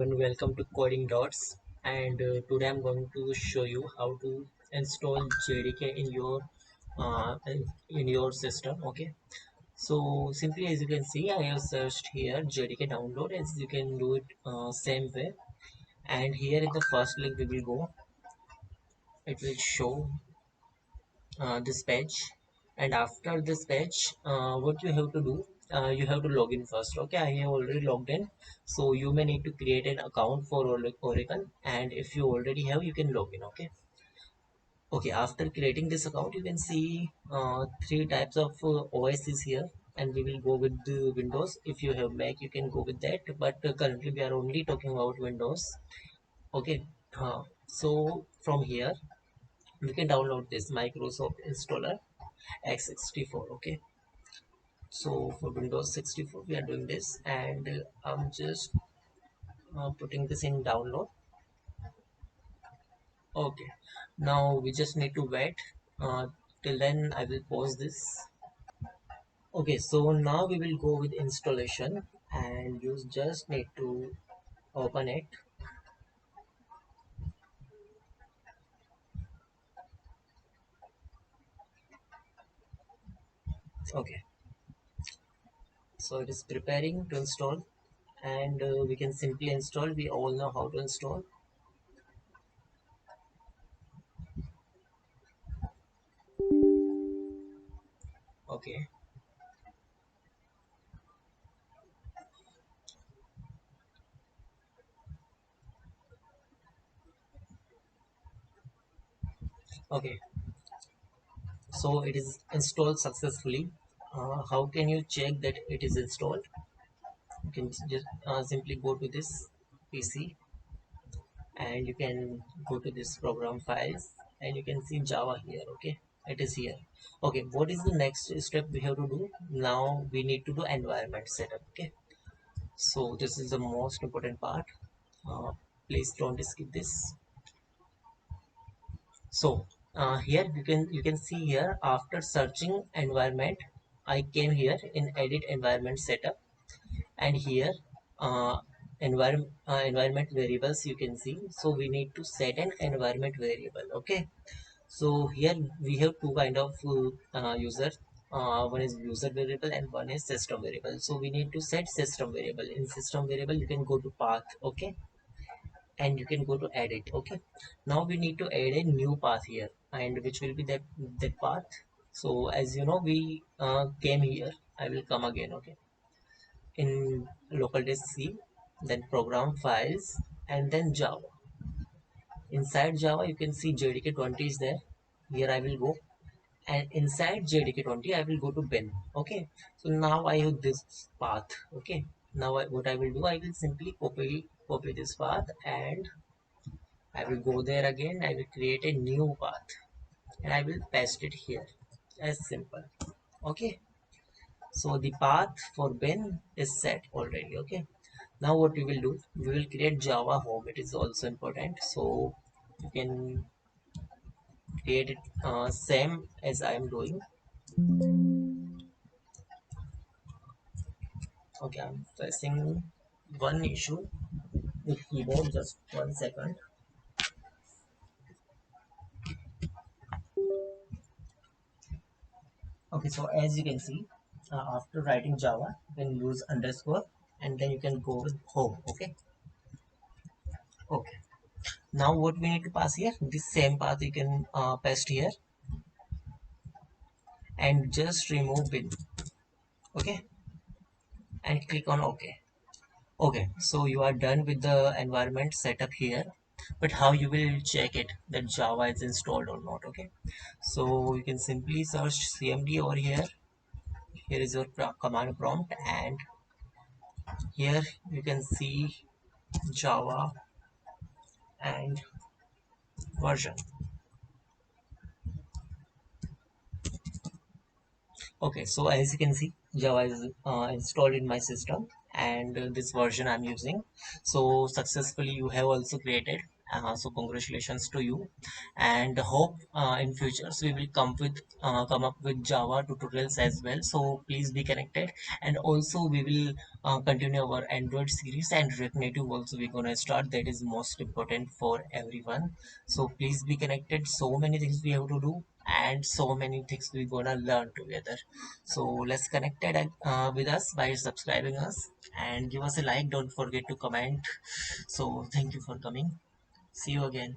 And welcome to Coding Dots. And today I'm going to show you how to install JDK in your system. Okay, so simply as you can see, I have searched here JDK download. As you can do it same way. And here in the first link we will go. It will show this page, and after this page what you have to do, you have to log in first. Okay, I have already logged in, so you may need to create an account for Oracle, and if you already have, you can log in. Okay, after creating this account, you can see three types of OS is here, and we will go with the Windows. If you have Mac, you can go with that, but currently we are only talking about Windows. Okay, so from here we can download this Microsoft installer x64. Okay, so for Windows 64 we are doing this, and I'm just putting this in download. Okay, now we just need to wait uh, till then. I will pause this. Okay, so now we will go with installation, and you just need to open it. Okay, so it is preparing to install, and we can simply install. We all know how to install. Okay, okay, so it is installed successfully. How can you check that it is installed? You can just simply go to this PC, and you can go to this program files, and you can see Java here. Okay, it is here. Okay, what is the next step we have to do? Now we need to do environment setup. Okay, so this is the most important part. uh, Please don't skip this. So here you can see here, after searching environment, I came here in edit environment setup, and here uh, environment variables you can see. So we need to set an environment variable. Okay, so here we have two kind of user. One is user variable and one is system variable. So we need to set system variable. In system variable you can go to path. Okay, and you can go to edit. Okay, now we need to add a new path here, and which will be that path. So as you know, we came here. I will come again. Okay, in local disk C, then program files, and then Java. Inside Java, you can see JDK 20 is there. Here I will go, and inside JDK 20, I will go to bin. Okay, so now I have this path. Okay, now what I will do, I will simply copy this path, and I will go there again. I will create a new path, and I will paste it here. As simple. Okay, so the path for bin is set already. Okay, now what we will do, we will create Java home. It is also important, so you can create it same as I am doing. Okay, I'm facing one issue with keyboard. Just 1 second. Okay, so as you can see, after writing Java, you can use underscore, and then you can go with home. Okay, okay. Now what we need to pass here, this same path you can paste here, and just remove bin. Okay, and click on OK. Okay, so you are done with the environment setup here, but how you will check it that Java is installed or not? Okay, so you can simply search cmd over here. Here is your command prompt, and here you can see Java and version. Okay, so as you can see, Java is installed in my system, and this version I'm using. So successfully you have also created, So congratulations to you, and hope in futures we will come up with Java tutorials as well. So please be connected, and also we will continue our Android series, and React Native also we're gonna start. That is most important for everyone. So please be connected. So many things we have to do, and so many things we're gonna learn together. So let's connect it with us by subscribing us and give us a like. Don't forget to comment. So thank you for coming. See you again.